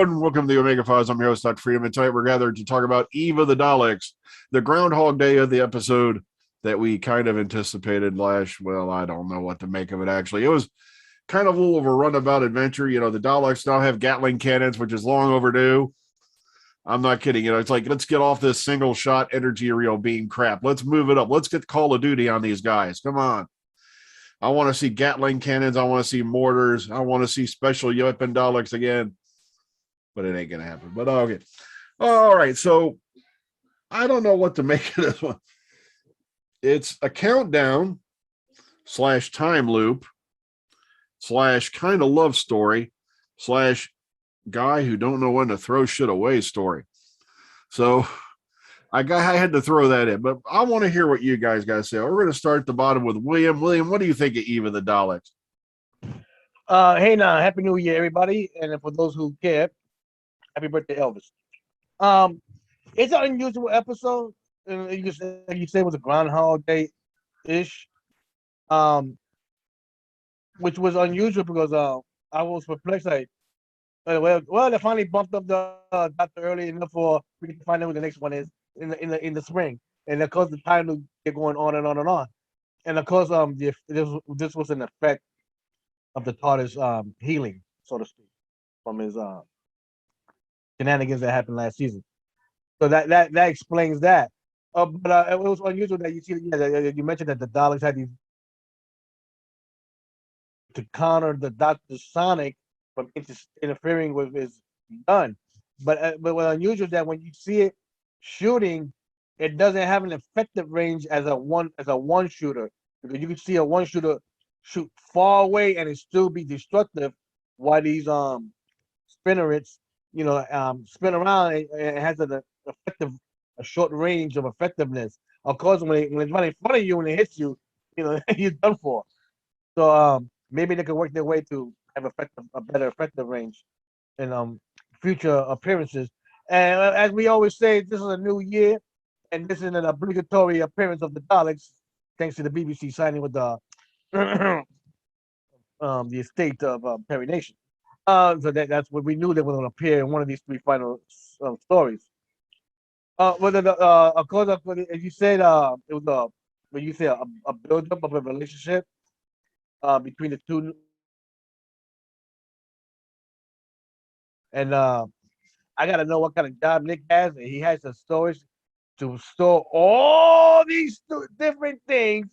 everyone. Welcome to the Omega Files. I'm your host, Dr. Freedom, and tonight we're gathered to talk about Eve of the Daleks, the Groundhog Day of the episode that we kind of anticipated well, I don't know what to make of it, actually. It was kind of a little of a runabout adventure. You know, the Daleks now have Gatling cannons, which is long overdue. I'm not kidding. You know, it's like, let's get off this single shot energy reel beam crap. Let's move it up. Let's get Call of Duty on these guys. Come on. I want to see Gatling cannons. I want to see mortars. I want to see special weapon Daleks again. But it ain't going to happen. But okay. All right. So I don't know what to make of this one. It's a countdown / time loop / kind of love story / guy who don't know when to throw shit away story. So I had to throw that in, but I want to hear what you guys got to say. We're going to start at the bottom with William. William, what do you think of Eve of the Daleks? Hey now, Happy New Year, everybody, and for those who care, happy birthday, Elvis. It's an unusual episode. You say it was a Groundhog Day ish, which was unusual because I was perplexed. Like, well, they finally bumped up the Doctor early enough for we can find out what the next one is in the spring, and of course the time to get going on and on and on, and of course this was an effect of the TARDIS healing, so to speak, from his shenanigans that happened last season. So that explains that. But it was unusual that you see. Yeah, you mentioned that the Daleks had these to counter the Doctor Sonic from interfering with his gun. But what's unusual is that when you see it shooting, it doesn't have an effective range as a one shooter, because you can see a one shooter shoot far away and it still be destructive, while these spinnerets, spin around. It has a short range of effectiveness. Of course, when it's running in front of you and it hits you, you're done for. So maybe they could work their way to have a better effective range in future appearances. And as we always say, this is a new year, and this is an obligatory appearance of the Daleks, thanks to the BBC signing with the the estate of Perry Nation. So that's what we knew they were going to appear in one of these three final stories. Of course, as you said, it was when you say a build-up of a relationship between the two, and I gotta know what kind of job Nick has, and he has the storage to store all these different things,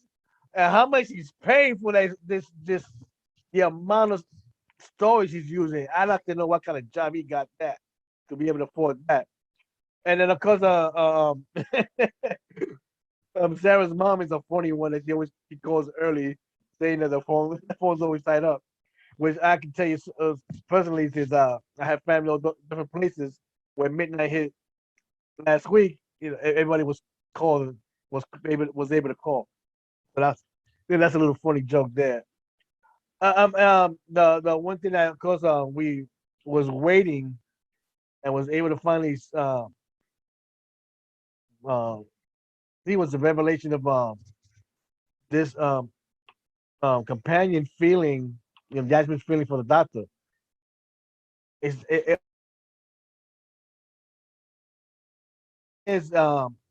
and how much he's paying for the amount of storage he's using. I'd like to know what kind of job he got that to be able to afford that. And then of course, Sarah's mom is a funny one that she calls early, saying that the phone's always tied up. Which I can tell you personally, since I have family in different places where midnight hit last week, everybody was able to call. So that's a little funny joke there. The one thing that of course we was waiting and was able to finally see was the revelation of this companion feeling, Jasmine's feeling for the Doctor. It is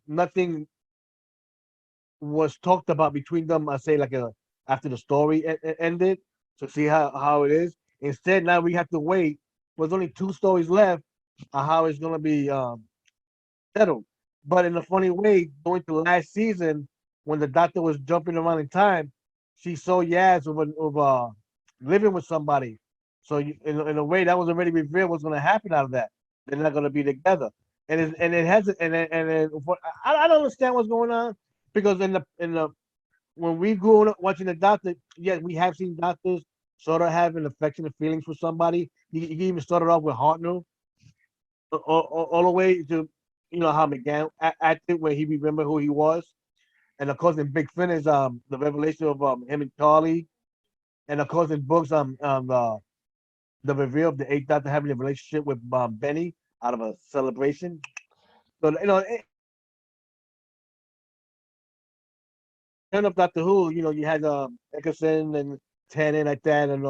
nothing was talked about between them. I say like after the story ended, to see how it is. Instead, now we have to wait. There's only 2 stories left on how it's gonna be settled. But in a funny way, going to last season when the Doctor was jumping around in time, she saw Yaz living with somebody. So in a way, that was already revealed what's going to happen out of that. They're not going to be together, it has I don't understand what's going on, because in the when we grew up watching the Doctor, yes, we have seen Doctors sort of having affectionate feelings for somebody. He even started off with Hartnell, all the way to how McGann acted when he remembered who he was, and of course in Big Finish, the revelation of him and Charlie, and of course in books, the reveal of the Eighth Doctor having a relationship with Benny out of a celebration. So turn of Doctor Who, you had Eccleston and Tennant like that, and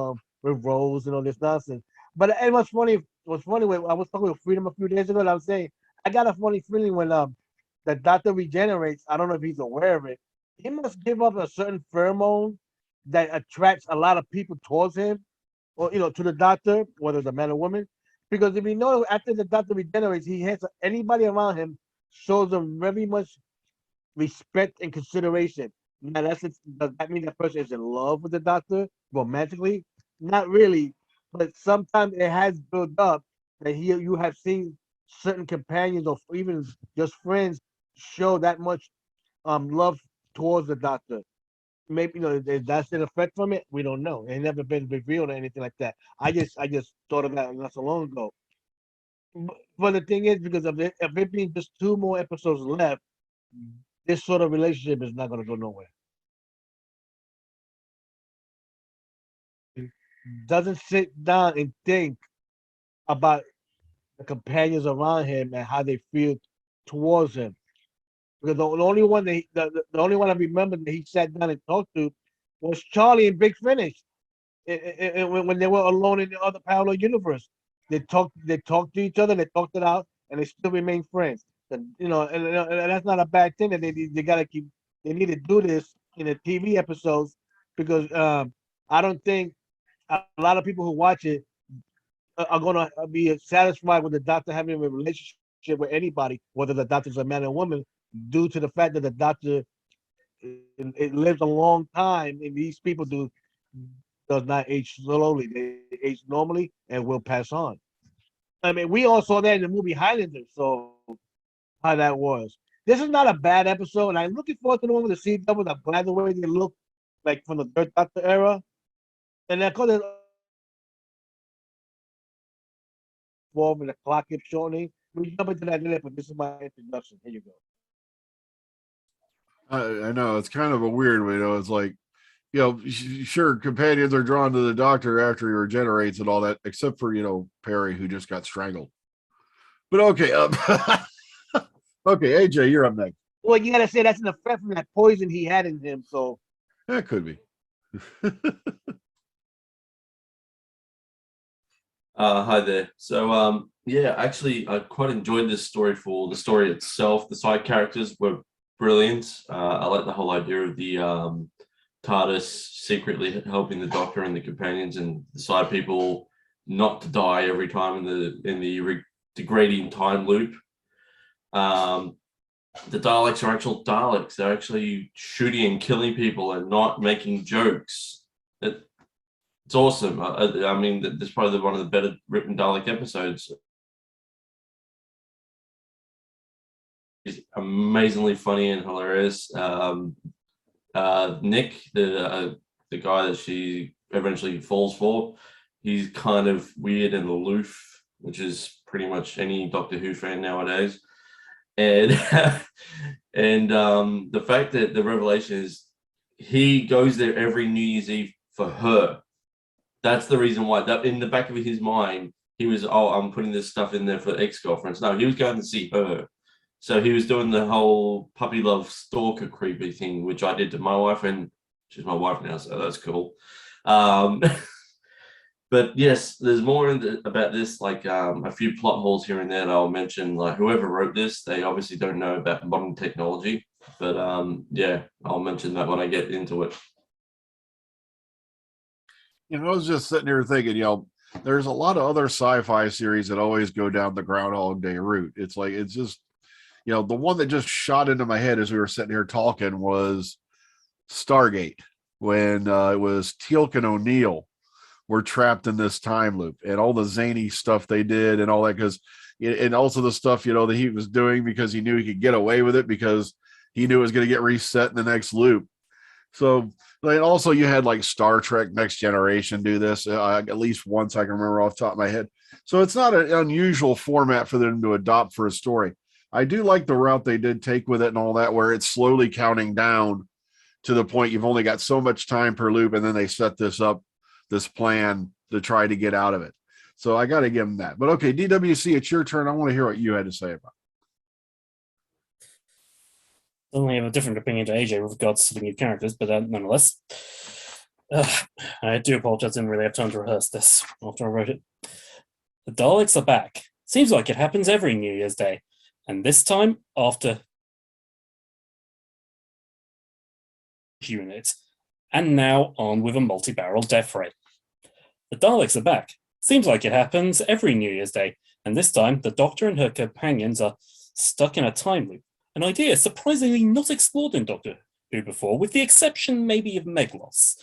with Rose and all this nonsense. But it was funny what's funny when I was talking with Freedom a few days ago, and I was saying I got a funny feeling when the doctor regenerates. I don't know if he's aware of it. He must give up a certain pheromone that attracts a lot of people towards him, or to the doctor, whether it's a man or woman. Because if you know, after the doctor regenerates, he has anybody around him shows him very much respect and consideration. Now, does that mean that person is in love with the doctor romantically? Not really, but sometimes it has built up that you have seen certain companions or even just friends show that much love towards the doctor. Maybe that's an effect from it. We don't know. It never been revealed or anything like that. I just thought of that not so long ago. But the thing is, because of it being just two more episodes left, this sort of relationship is not going to go nowhere. It doesn't sit down and think about the companions around him and how they feel towards him. Because the only one the only one I remember that he sat down and talked to was Charlie in Big Finish. When they were alone in the other parallel universe, they talked to each other, they talked it out, and they still remain friends. And that's not a bad thing that they gotta keep. They need to do this in the TV episodes because I don't think a lot of people who watch it are gonna be satisfied with the doctor having a relationship with anybody, whether the doctor's a man or woman, due to the fact that the doctor it lives a long time, and these people does not age slowly; they age normally and will pass on. I mean, we all saw that in the movie Highlander, so how that was. This is not a bad episode, and I'm looking forward to the one with the sea doubles. I'm glad the way they look like from the third Doctor era, and of course, form and the clock keeps shortening. We jump into that later, but this is my introduction. Here you go. I know it's kind of a weird way, though. It's like, sure, companions are drawn to the doctor after he regenerates and all that, except for Perry, who just got strangled. But okay, okay, AJ, you're up next. Well, you gotta say that's an effect from that poison he had in him. So That could be. Hi there. So, yeah, actually, I quite enjoyed this story for the story itself. The side characters were brilliant. I like the whole idea of the TARDIS secretly helping the Doctor and the companions and the side people not to die every time in the degrading time loop. The Daleks are actual Daleks. They're actually shooting and killing people and not making jokes. It's awesome. I mean, this is probably one of the better written Dalek episodes. It's amazingly funny and hilarious. Nick, the guy that she eventually falls for, he's kind of weird and aloof, which is pretty much any Doctor Who fan nowadays. And and the fact that the revelation is he goes there every New Year's Eve for her. That's the reason why. That in the back of his mind, he was, I'm putting this stuff in there for ex-girlfriends. No, he was going to see her. So he was doing the whole puppy love stalker creepy thing, which I did to my wife, and she's my wife now, so that's cool. But yes, there's more about this, like a few plot holes here and there that I'll mention. Like whoever wrote this, they obviously don't know about modern technology. But yeah, I'll mention that when I get into it. I was just sitting here thinking, there's a lot of other sci-fi series that always go down the Groundhog Day route. It's like, it's just, the one that just shot into my head as we were sitting here talking was Stargate, when it was Teal'c and O'Neill were trapped in this time loop and all the zany stuff they did and all that, because and also the stuff that he was doing because he knew he could get away with it because he knew it was going to get reset in the next loop. So also you had like Star Trek Next Generation do this at least once I can remember off the top of my head. So it's not an unusual format for them to adopt for a story. I do like the route they did take with it and all that, where it's slowly counting down to the point you've only got so much time per loop, and then they set this plan to try to get out of it. So I got to give them that. But okay, DWC, it's your turn. I want to hear what you had to say about it. Certainly have a different opinion to AJ with regards to the new characters, but nonetheless, I do apologize. I didn't really have time to rehearse this after I wrote it. The Daleks are back. Seems like it happens every New Year's Day. And this time, after unit, and now armed with a multi-barrel death ray. The Daleks are back. Seems like it happens every New Year's Day. And this time, the Doctor and her companions are stuck in a time loop. An idea surprisingly not explored in Doctor Who before, with the exception maybe of Meglos.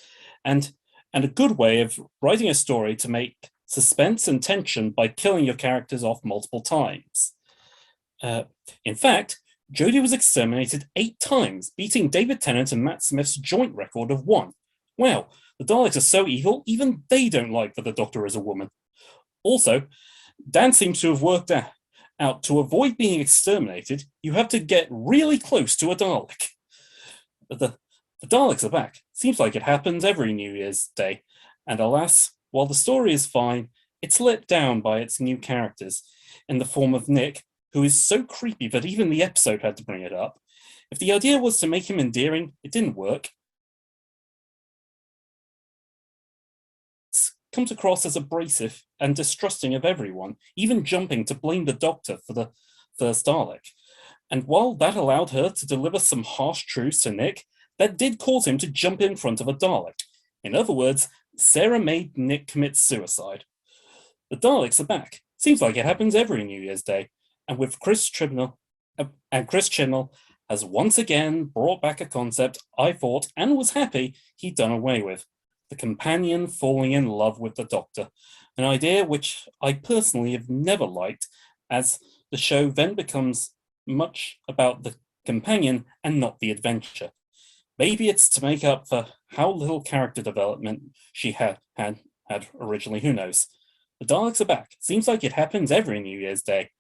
And a good way of writing a story to make suspense and tension by killing your characters off multiple times. In fact, Jodie was exterminated 8 times, beating David Tennant and Matt Smith's joint record of 1. Wow, the Daleks are so evil, even they don't like that the Doctor is a woman. Also, Dan seems to have worked out to avoid being exterminated, you have to get really close to a Dalek. The Daleks are back. Seems like it happens every New Year's Day. And alas, while the story is fine, it's let down by its new characters, in the form of Nick, who is so creepy that even the episode had to bring it up. If the idea was to make him endearing, it didn't work. It comes across as abrasive and distrusting of everyone, even jumping to blame the Doctor for the first Dalek. And while that allowed her to deliver some harsh truths to Nick, that did cause him to jump in front of a Dalek. In other words, Sarah made Nick commit suicide. The Daleks are back. Seems like it happens every New Year's Day. And with Chris Chibnall has once again brought back a concept I thought and was happy he'd done away with. The companion falling in love with the Doctor. An idea which I personally have never liked, as the show then becomes much about the companion and not the adventure. Maybe it's to make up for how little character development she had originally, who knows. The Daleks are back. Seems like it happens every New Year's Day.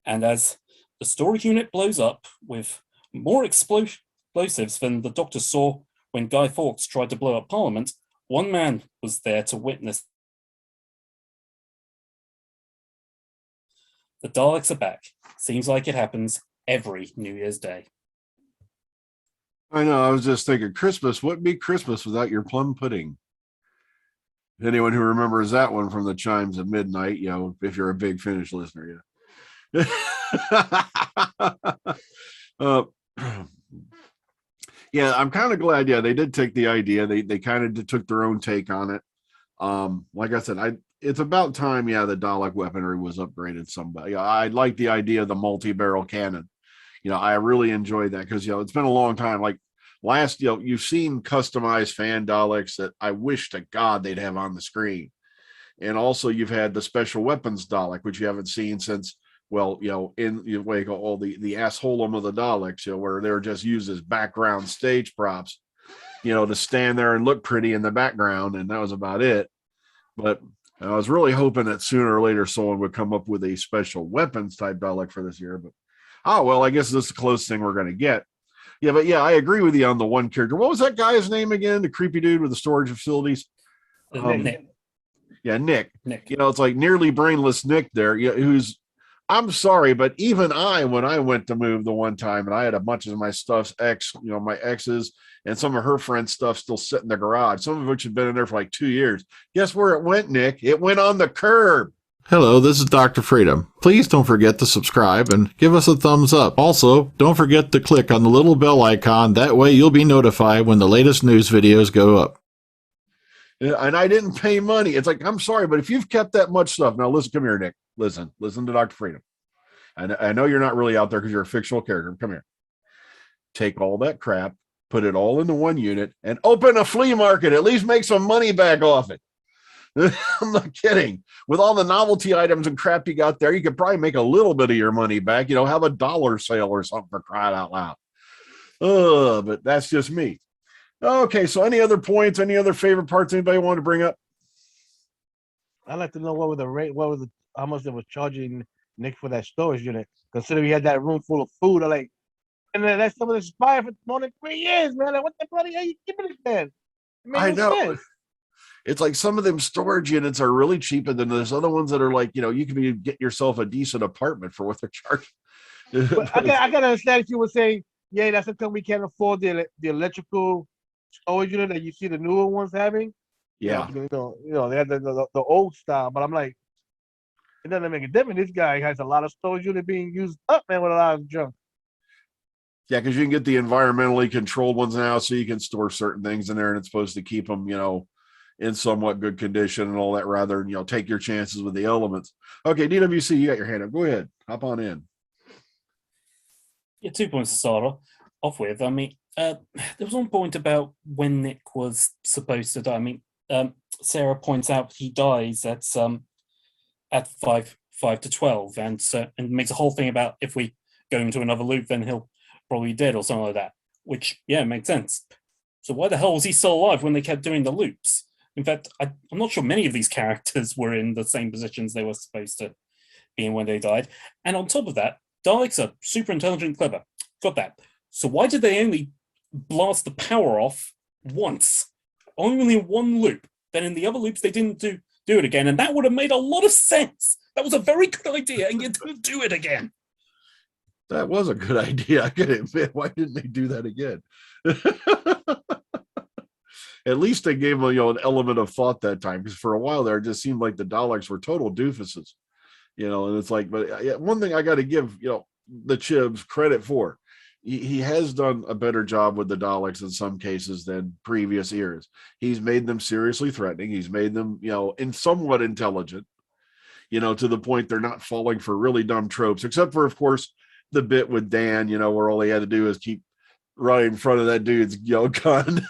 And as the story unit blows up with more explosives than the Doctor saw when Guy Fawkes tried to blow up Parliament, one man was there to witness. The Daleks are back. Seems like it happens every New Year's Day. I know. I was just thinking Christmas wouldn't be Christmas without your plum pudding. Anyone who remembers that one from the chimes of midnight, if you're a big Finnish listener, yeah. Yeah, I'm kind of glad. Yeah, they did take the idea. They kind of took their own take on it. Like I said, it's about time. Yeah, the Dalek weaponry was upgraded. I like the idea of the multi-barrel cannon. I really enjoyed that because it's been a long time. Like last, you've seen customized fan Daleks that I wish to God they'd have on the screen, and also you've had the special weapons Dalek, which you haven't seen since. Well, in all the assholum of the Daleks, where they're just used as background stage props, to stand there and look pretty in the background, and that was about it. But I was really hoping that sooner or later someone would come up with a special weapons type Dalek for this year. But I guess this is the closest thing we're going to get. Yeah, but I agree with you on the one character. What was that guy's name again? The creepy dude with the storage facilities. Nick. Yeah, Nick. Nick. It's like nearly brainless Nick there. Who's. I'm sorry, but even when I went to move the one time and I had a bunch of my stuff's my ex's and some of her friends' stuff still sitting in the garage, some of which had been in there for like 2 years. Guess where it went, Nick? It went on the curb. Hello, this is Dr. Freedom. Please don't forget to subscribe and give us a thumbs up. Also, don't forget to click on the little bell icon. That way you'll be notified when the latest news videos go up. And I didn't pay money. It's like, I'm sorry, but if you've kept that much stuff, now listen, come here, Nick. Listen to Dr. Freedom. I know you're not really out there because you're a fictional character. Come here. Take all that crap, put it all into one unit, and open a flea market. At least make some money back off it. I'm not kidding. With all the novelty items and crap you got there, you could probably make a little bit of your money back. Have a dollar sale or something, for crying out loud. But that's just me. Okay, so any other points, any other favorite parts anybody want to bring up? I'd like to know what was the rate, how much they were charging Nick for that storage unit. Considering he had that room full of food, and then that's some of the spy for more than 3 years, man. Like, what the bloody hell are you keeping it then? I know. It's like some of them storage units are really cheap, and then there's other ones that are like, you can get yourself a decent apartment for what they're charging. But I can understand if you were saying, yeah, that's because we can't afford the electrical storage unit that you see the newer ones having. Yeah. They had the old style, but I'm like, It doesn't make a difference. This guy has a lot of storage unit being used up, man, with a lot of junk. Yeah, because you can get the environmentally controlled ones now, so you can store certain things in there, and it's supposed to keep them, in somewhat good condition and all that, rather than take your chances with the elements. Okay, DWC, you got your hand up. Go ahead, hop on in. Yeah, 2 points to start off with. I mean, there was one point about when Nick was supposed to die. I mean, Sarah points out he dies at 5 to 12, and makes a whole thing about if we go into another loop, then he'll probably dead or something like that. Which, yeah, makes sense. So why the hell was he still alive when they kept doing the loops? In fact, I'm not sure many of these characters were in the same positions they were supposed to be in when they died. And on top of that, Daleks are super intelligent and clever. Got that. So why did they only blast the power off once? Only in one loop. Then in the other loops, they didn't do it again. And that would have made a lot of sense. That was a very good idea, and you didn't do it again. That was a good idea. I can admit. Why didn't they do that again? At least they gave them, an element of thought that time, because for a while there, it just seemed like the Daleks were total doofuses, and it's like, but one thing I got to give, the Chibs credit for, he has done a better job with the Daleks in some cases than previous eras. He's made them seriously threatening. He's made them, in somewhat intelligent, to the point they're not falling for really dumb tropes, except for, of course, the bit with Dan, where all he had to do is keep right in front of that dude's, gun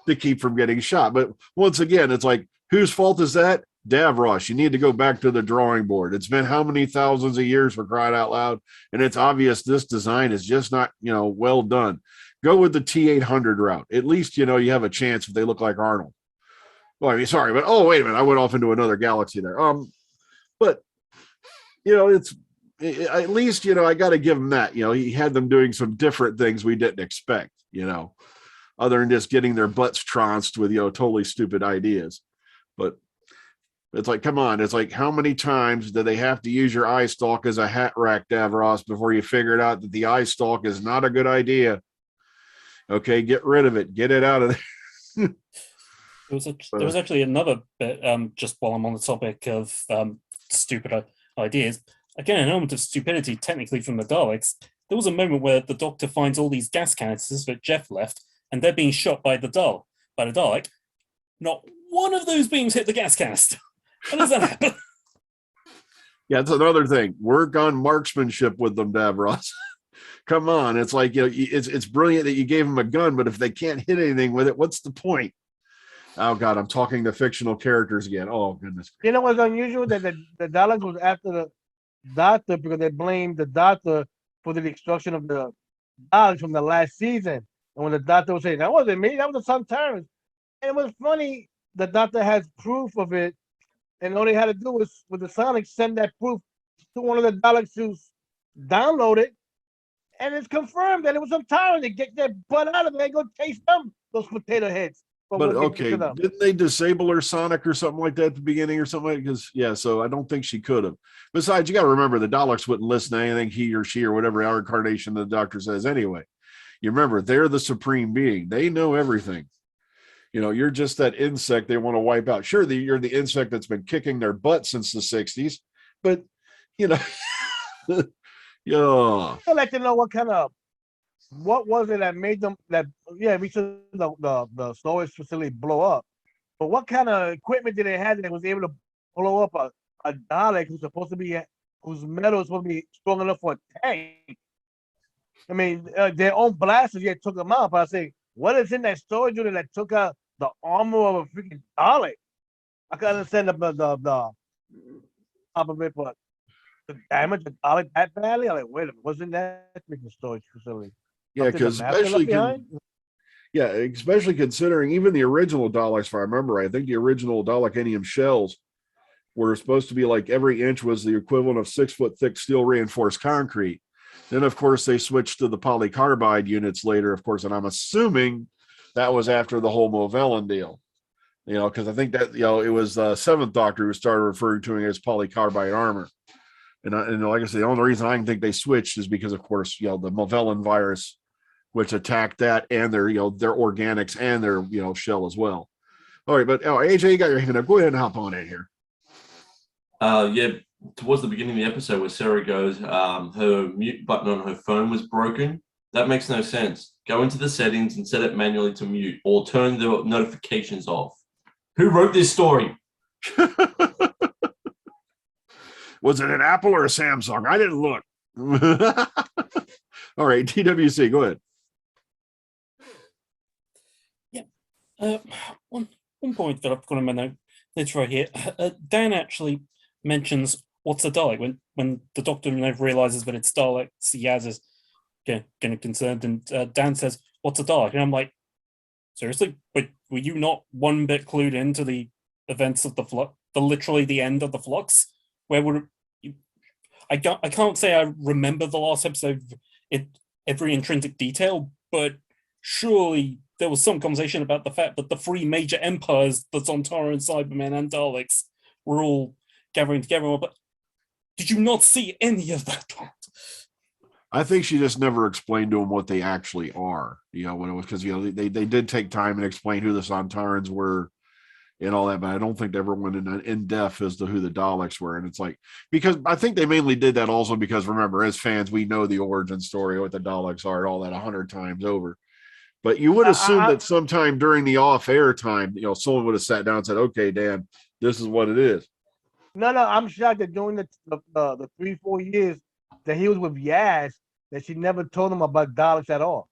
to keep from getting shot. But once again, it's like, whose fault is that? Davros, you need to go back to the drawing board. It's been how many thousands of years, for crying out loud, and it's obvious this design is just not, well done. Go with the T-800 route. At least, you have a chance if they look like Arnold. Well, I mean, sorry, but wait a minute, I went off into another galaxy there. But it's at least, I got to give him that. He had them doing some different things we didn't expect, other than just getting their butts trounced with, totally stupid ideas. But it's like, come on, it's like, how many times do they have to use your eye stalk as a hat rack, Davros, before you figured out that the eye stalk is not a good idea? Okay, get rid of it. Get it out of there. There was actually another bit, just while I'm on the topic of stupid ideas. Again, an element of stupidity, technically, from the Daleks. There was a moment where the Doctor finds all these gas canisters that Jeff left, and they're being shot by the Dalek. Not one of those beams hit the gas canister. How does that happen? Yeah, it's another thing. Work on marksmanship with them, Davros. Come on, it's like, it's brilliant that you gave them a gun, but if they can't hit anything with it, what's the point? Oh God, I'm talking to fictional characters again. Oh goodness. You know what's unusual? That the Daleks was after the Doctor because they blamed the Doctor for the destruction of the Daleks from the last season. And when the Doctor was saying, that wasn't me, that was the Suntarans. And it was funny, the Doctor has proof of it, and all they had to do was, with the Sonics, send that proof to one of the Daleks to download it, and it's confirmed that it was Suntarans. They get their butt out of there and go chase them, those potato heads. But okay, didn't they disable her sonic or something like that at the beginning or something? Because so I don't think she could have. Besides, you got to remember the Daleks wouldn't listen to anything he or she or whatever our incarnation the Doctor says anyway. You remember, they're the supreme being. They know everything. You're just that insect they want to wipe out. Sure, you're the insect that's been kicking their butt since the 60s, but yeah. I'd like to know what was it that made them we saw the storage facility blow up. But what kind of equipment did they have that was able to blow up a Dalek whose metal is supposed to be strong enough for a tank? I mean, their own blasters took them out. But I say, what is in that storage unit that took out the armor of a freaking Dalek? I can understand the top of it, but the damage the Dalek that badly? I'm like, wait a minute, wasn't that freaking storage facility? Yeah, because especially considering even the original Daleks, if I remember right, I think the original Dalekinium shells were supposed to be like every inch was the equivalent of 6 foot thick steel reinforced concrete. Then, of course, they switched to the polycarbide units later, of course, and I'm assuming that was after the whole Movellan deal. Because I think that it was the Seventh Doctor who started referring to it as polycarbide armor. And like I said, the only reason I can think they switched is because, of course, the Movellan virus, which attacked that and their organics and their shell as well. All right, but AJ, you got your hand up. Go ahead and hop on in here. Yeah, towards the beginning of the episode where Sarah goes, her mute button on her phone was broken. That makes no sense. Go into the settings and set it manually to mute or turn the notifications off. Who wrote this story? Was it an Apple or a Samsung? I didn't look. All right, TWC, go ahead. Yeah. One point that I've got in my note, it's right here. Dan actually mentions what's a Dalek when the Doctor realizes that it's Daleks. Yaz is getting concerned, and Dan says, "What's a Dalek?" And I'm like, seriously? But were you not one bit clued into the events of the flux, literally the end of the flux? Where would you? I can't say I remember the last episode in every intrinsic detail, but surely there was some conversation about the fact that the three major empires, the Zontara and Cybermen and Daleks, were all gathering together. But did you not see any of that? I think she just never explained to them what they actually are, when it was, because, they did take time and explain who the Sontarans were and all that, but I don't think they ever went in depth as to who the Daleks were. And it's like, because I think they mainly did that also because, remember, as fans, we know the origin story, what the Daleks are and all that 100 times over. But you would assume that sometime during the off-air time, someone would have sat down and said, okay, Dan, this is what it is. No, I'm shocked that during the 3-4 years that he was with Yaz, that she never told him about Daleks at all.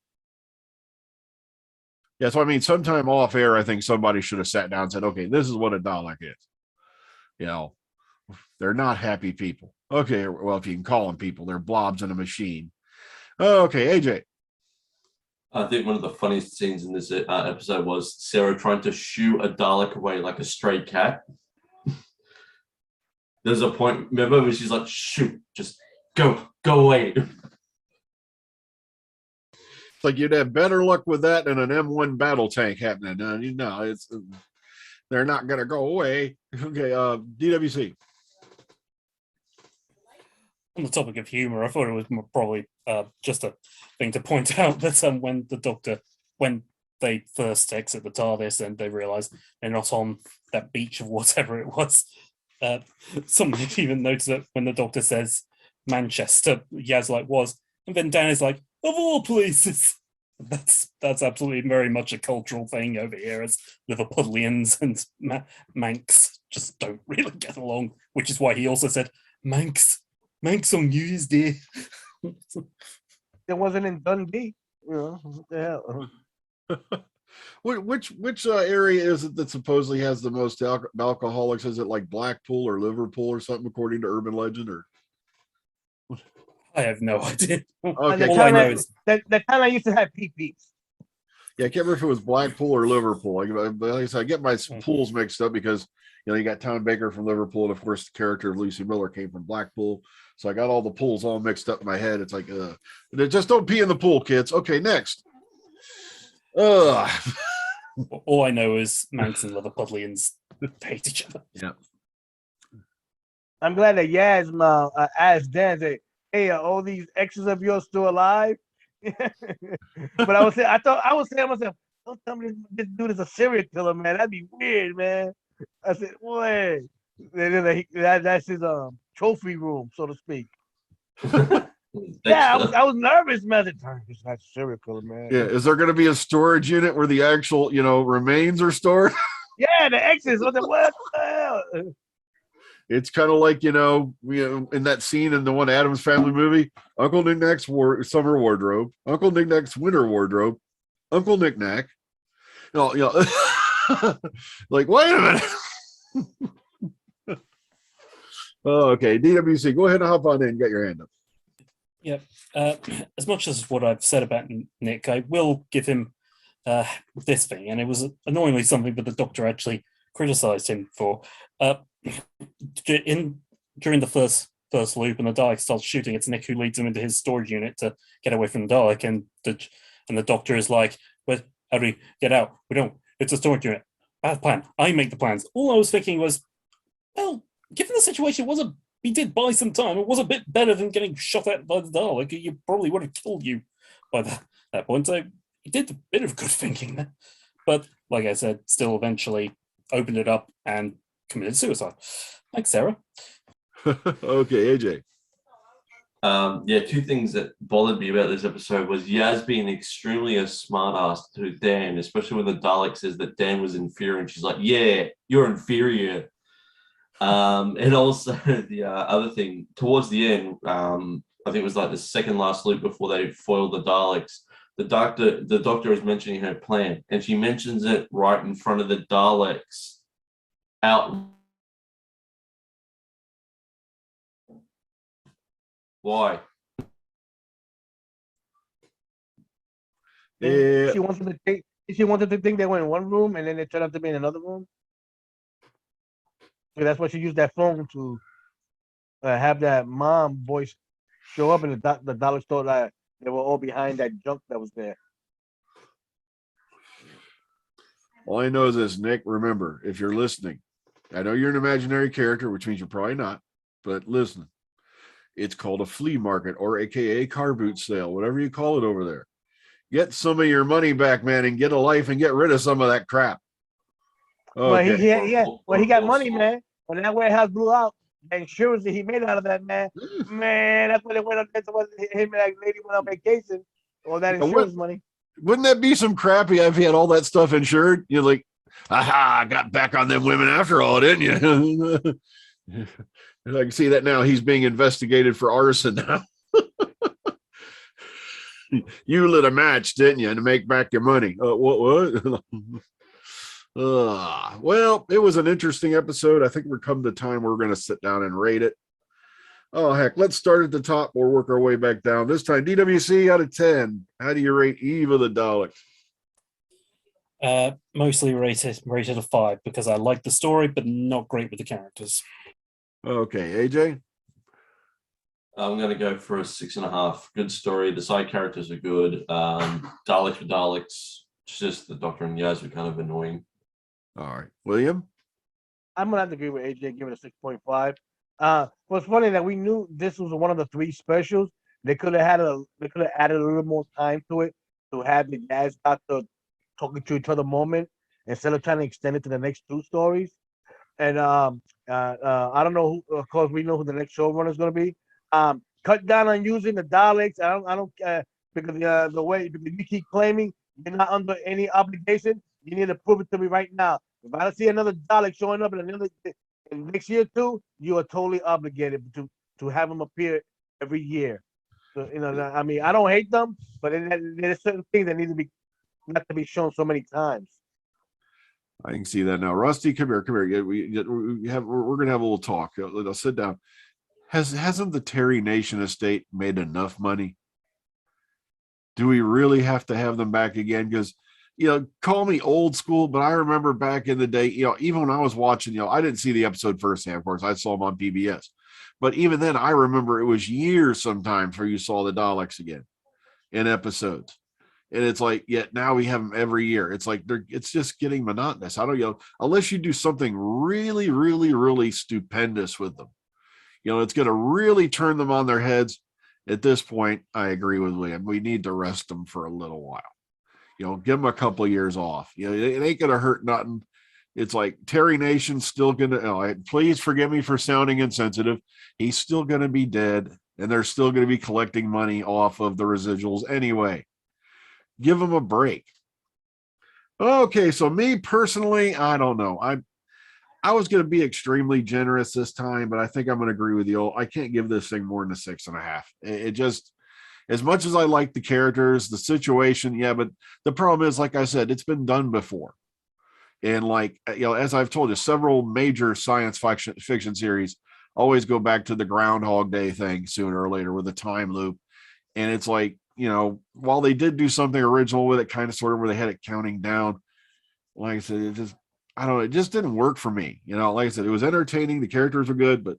Yeah, so I mean, sometime off air, I think somebody should have sat down and said, okay, this is what a Dalek is. They're not happy people. Okay, well, if you can call them people, they're blobs in a machine. Okay, AJ. I think one of the funniest scenes in this episode was Sarah trying to shoo a Dalek away like a stray cat. There's a point, remember, where she's like, shoot, just go away. It's like you'd have better luck with that than an M1 battle tank happening. It's they're not going to go away. Okay, DWC. On the topic of humor, I thought it was probably just a thing to point out that when they first exit the TARDIS and they realize they're not on that beach of whatever it was, somebody even noticed that when the Doctor says Manchester, Yaz was, and then Dan is like, of all places. That's absolutely very much a cultural thing over here, as Liverpudlians and Manx just don't really get along, which is why he also said Manx on New Year's Day. It wasn't in Dundee. What the hell? Which area is it that supposedly has the most alcoholics? Is it like Blackpool or Liverpool or something, according to urban legend? Or I have no idea. Okay. All I know is that time I used to have pee-pees. Yeah, I can't remember if it was Blackpool or Liverpool. Like I said, I get my pools mixed up because you got Tom Baker from Liverpool, and of course the character of Lucy Miller came from Blackpool. So I got all the pools all mixed up in my head. It's like, just don't pee in the pool, kids. Okay, next. All I know is Manx and Liverpudlians hate each other. Yeah. I'm glad that Yaz asked Dan, say, hey, are all these exes of yours still alive? But I was saying to myself, don't tell me this dude is a serial killer, man. That'd be weird, man. I said, boy, that's his trophy room, so to speak. Yeah, I was nervous, man. It's not a serial killer, man. Yeah, is there going to be a storage unit where the actual, remains are stored? Yeah, the exes. What the hell? It's kind of like, in that scene in the one Addams Family movie, Uncle Knick-Knack's summer wardrobe, Uncle Knick-Knack's winter wardrobe, Uncle Knick-Knack. Like, wait a minute. Oh, okay, DWC, go ahead and hop on in and get your hand up. Yep. As much as what I've said about Nick, I will give him this thing, and it was annoyingly something that the Doctor actually criticized him for. During the first loop, and the Dalek starts shooting, it's Nick who leads him into his storage unit to get away from the Dalek, and the Doctor is like, "Well, how do we get out? We don't. It's a storage unit. Bad plan. I make the plans." All I was thinking was, well, given the situation, he did buy some time. It was a bit better than getting shot at by the Dalek. You probably would have killed you by that point. So he did a bit of good thinking there. But like I said, still eventually opened it up and committed suicide. Thanks, Sarah. Okay, AJ. Yeah, two things that bothered me about this episode was Yaz being extremely a smart ass to Dan, especially when the Dalek says that Dan was inferior, and she's like, "Yeah, you're inferior." And also the other thing towards the end, I think it was like the second last loop before they foiled the Daleks. The doctor is mentioning her plan, and she mentions it right in front of the Daleks. Out. Why? Yeah. She wanted to think. She wanted to think they were in one room, and then they turned out to be in another room. So that's why she used that phone to have that mom voice show up, and the Daleks thought that they were all behind that junk that was there. All I know is this, Nick. Remember, if you're listening, I know you're an imaginary character, which means you're probably not, but listen, it's called a flea market or AKA car boot sale, whatever you call it over there. Get some of your money back, man, and get a life and get rid of some of that crap. Okay. Well, he got money, man. When that warehouse blew out, the insurance that he made out of that, man, that's when it went up. That's when him and that lady went on vacation. All that insurance money. Wouldn't that be some crappy if he had all that stuff insured? You're like, aha, I got back on them women after all, didn't you? I can see that now. He's being investigated for arson now. You lit a match, didn't you, to make back your money? What? Well, it was an interesting episode. I think we're come to time where we're going to sit down and rate it. Oh, heck, let's start at the top. We'll work our way back down. This time, DWC out of 10. How do you rate Eve of the Daleks? Mostly rated a 5 because I like the story, but not great with the characters. Okay, AJ? I'm going to go for a 6.5. Good story. The side characters are good. Daleks for Daleks. It's just the Doctor and Yaz were kind of annoying. All right. William? I'm going to have to agree with AJ, give it a 6.5. What's funny that we knew this was one of the 3 specials. They could have added a little more time to it to have the Yaz Doctor talking to each other moment instead of trying to extend it to the next 2 stories. And I don't know who, of course, we know who the next showrunner is going to be. Cut down on using the Daleks. I don't because the way because you keep claiming you're not under any obligation. You need to prove it to me right now. If I see another Dalek showing up in next year too, you are totally obligated to have them appear every year. So, I mean, I don't hate them, but there's certain things that need to be not to be shown so many times. I can see that now. Rusty, come here. We're going to have a little talk. Let's sit down. Hasn't the Terry Nation estate made enough money? Do we really have to have them back again? Because, call me old school, but I remember back in the day, even when I was watching, I didn't see the episode firsthand, of course. I saw them on PBS. But even then, I remember it was years sometimes where you saw the Daleks again in episodes. And it's like, yet now we have them every year. It's like it's just getting monotonous. I don't, unless you do something really, really, really stupendous with them. It's going to really turn them on their heads. At this point, I agree with Liam. We need to rest them for a little while. Give them a couple of years off. It ain't going to hurt nothing. It's like Terry Nation's still going to, please forgive me for sounding insensitive. He's still going to be dead, and they're still going to be collecting money off of the residuals anyway. Give them a break. Okay, so me personally, I don't know. I was going to be extremely generous this time, but I think I'm going to agree with you. I can't give this thing more than a 6.5. It just, as much as I like the characters, the situation, yeah, but the problem is, like I said, it's been done before. And as I've told you, several major science fiction series always go back to the Groundhog Day thing sooner or later with a time loop. And it's like, while they did do something original with it, kind of sort of where they had it counting down, like I said, it just didn't work for me. Like I said, it was entertaining. The characters were good, but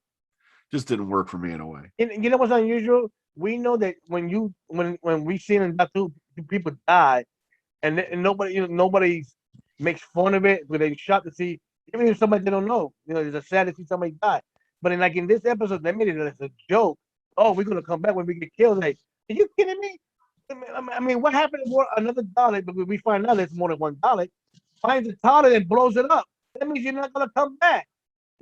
just didn't work for me in a way. And you know what's unusual? We know that when we seen in Doctor Who, people die, and nobody makes fun of it, but they shocked to see, even if somebody they don't know, it's sad to see somebody die. But in this episode, they made it as a joke. Oh, we're gonna come back when we get killed. Like, are you kidding me? I mean, what happened if another Dalek? But we find out it's more than one Dalek. Finds the TARDIS and blows it up. That means you're not gonna come back.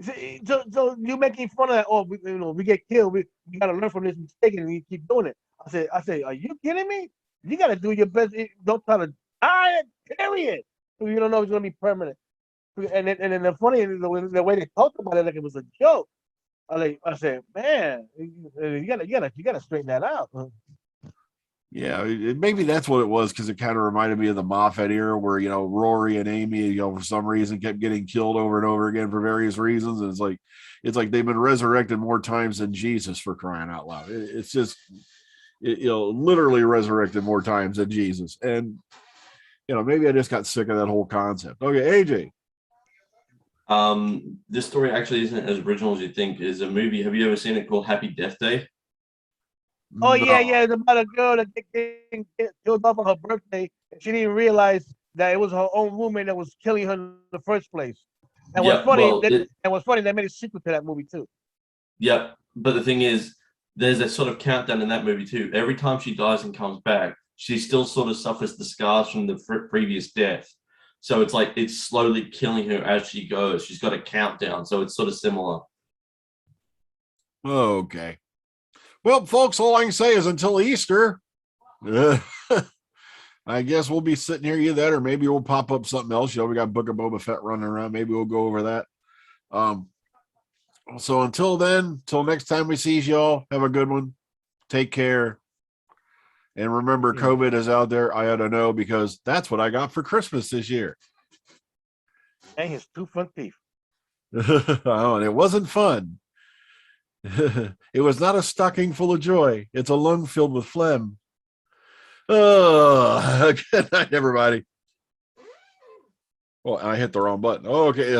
So you making fun of that? Oh, we get killed. We gotta learn from this mistake, and you keep doing it. I say, are you kidding me? You gotta do your best. Don't try to die. Period. You don't know it's gonna be permanent. And then the funny is the way they talked about it like it was a joke. I said, man, you gotta straighten that out. Yeah, maybe that's what it was, because it kind of reminded me of the Moffat era where, Rory and Amy, for some reason kept getting killed over and over again for various reasons. And it's like they've been resurrected more times than Jesus, for crying out loud. It's just, literally resurrected more times than Jesus. And, maybe I just got sick of that whole concept. Okay, AJ. This story actually isn't as original as you think. Is a movie. Have you ever seen it called Happy Death Day? Oh yeah, it's about a girl that get killed off on her birthday, and she didn't realize that it was her own roommate that was killing her in the first place. And Yeah, what's funny, they made a sequel to that movie too. Yep. But the thing is, there's a sort of countdown in that movie too. Every time she dies and comes back, she still sort of suffers the scars from the previous death. So it's like it's slowly killing her as she goes. She's got a countdown, so it's sort of similar. Okay. Well, folks, all I can say is until Easter, I guess we'll be sitting here, either that, or maybe we'll pop up something else. We got Book of Boba Fett running around. Maybe we'll go over that. So until then, till next time we see y'all, have a good one. Take care. And remember, COVID is out there. I ought to know, because that's what I got for Christmas this year. And his 2 front teeth. Oh, and it wasn't fun. It was not a stocking full of joy. It's a lung filled with phlegm. Oh, good night, everybody. Oh, I hit the wrong button. Okay.